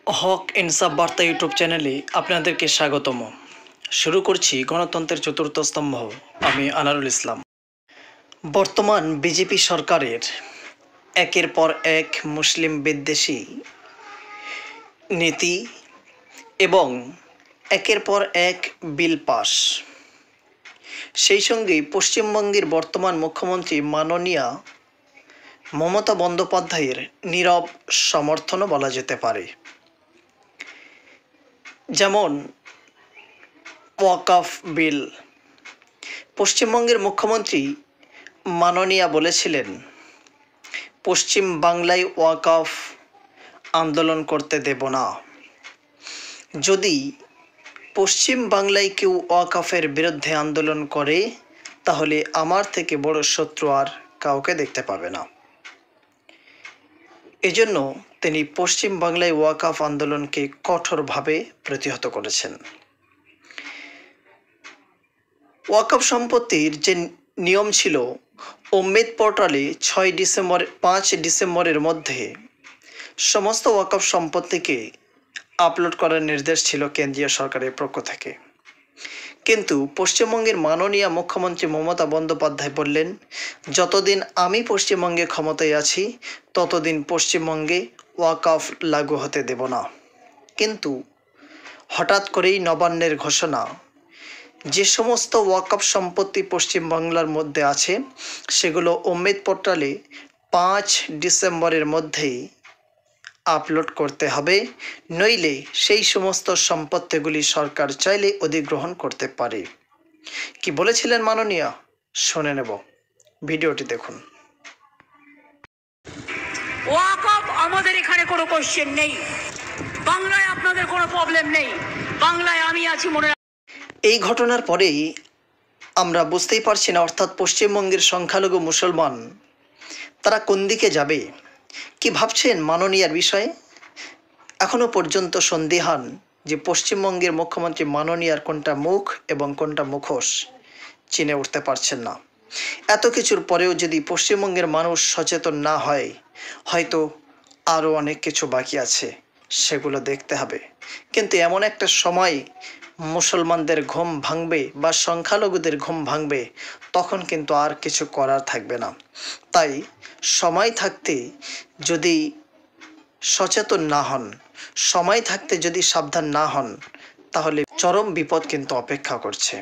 হক ইনসাফ বার্তা ইউটিউব চ্যানেলে আপনাদেরকে স্বাগতম। শুরু করছি গণতন্ত্রের চতুর্থ স্তম্ভ। আমি আনারুল ইসলাম। বর্তমান বিজেপি সরকারের একের পর এক মুসলিম বিদ্বেষী নীতি এবং একের পর এক বিল পাস, সেই সঙ্গে পশ্চিমবঙ্গের বর্তমান মুখ্যমন্ত্রী মাননীয়া মমতা বন্দ্যোপাধ্যায়ের নীরব সমর্থনও বলা যেতে পারে। যেমন ওয়াকফ বিল, পশ্চিমবঙ্গের মুখ্যমন্ত্রী মাননীয়া বলেছিলেন পশ্চিম বাংলায় ওয়াকফ আন্দোলন করতে দেব না। যদি পশ্চিম বাংলায় কেউ ওয়াকফের বিরুদ্ধে আন্দোলন করে তাহলে আমার থেকে বড় শত্রু আর কাউকে দেখতে পাবে না। এজন্য তিনি পশ্চিম বাংলায় ওয়াকফ আন্দোলনকে কঠোরভাবে প্রতিহত করেছেন। ওয়াকফ সম্পত্তির যে নিয়ম ছিল, উম্মেদ পোর্টালে 5 ডিসেম্বরের মধ্যে সমস্ত ওয়াকফ সম্পত্তিকে আপলোড করার নির্দেশ ছিল কেন্দ্রীয় সরকারের পক্ষ থেকে। কিন্তু পশ্চিমবঙ্গের মাননীয় মুখ্যমন্ত্রী মমতা বন্দ্যোপাধ্যায় বললেন, যতদিন আমি পশ্চিমবঙ্গে ক্ষমতায় আছি ততদিন পশ্চিমবঙ্গে ওয়াকফ লাগু হতে দেব না। কিন্তু হঠাৎ করেই নবান্নের ঘোষণা, যে সমস্ত ওয়াকফ সম্পত্তি পশ্চিমবাংলার মধ্যে আছে সেগুলো উম্মেদ পোর্টালে 5 ডিসেম্বরের মধ্যেই আপলোড করতে হবে, নইলে সেই সমস্ত সম্পত্তিগুলি সরকার চাইলে অধিগ্রহণ করতে পারে। কি বলেছিলেন মাননীয়া, শুনে নেব, ভিডিওটি দেখুন। ওয়াকফ আমাদের এখানে কোনো কোশ্চেন নেই, বাংলায় আপনাদের কোনো প্রবলেম নেই, বাংলায় আমি আছি মনে। এই ঘটনার পরেই আমরা বুঝতেই পারছি না, অর্থাৎ পশ্চিমবঙ্গের সংখ্যালঘু মুসলমান তারা কোন দিকে যাবে। কি ভাবছেন মাননীয়ার বিষয়ে? এখনো পর্যন্ত সন্দিহান যে পশ্চিমবঙ্গের মুখ্যমন্ত্রী মাননীয়ার কোনটা মুখ এবং কোনটা মুখোশ চিনে উঠতে পারছেন না। এত কিছুর পরেও যদি পশ্চিমবঙ্গের মানুষ সচেতন না হয়, হয়তো আরও অনেক কিছু বাকি আছে, সেগুলো দেখতে হবে। কিন্তু এমন একটা সময় মুসলমানদের ঘুম ভাঙবে বা সংখ্যালঘুদের ঘুম ভাঙবে, তখন কিন্তু আর কিছু করার থাকবে না। তাই সময় থাকতে যদি সচেতন না হন, সময় থাকতে যদি সাবধান না হন, তাহলে চরম বিপদ কিন্তু অপেক্ষা করছে।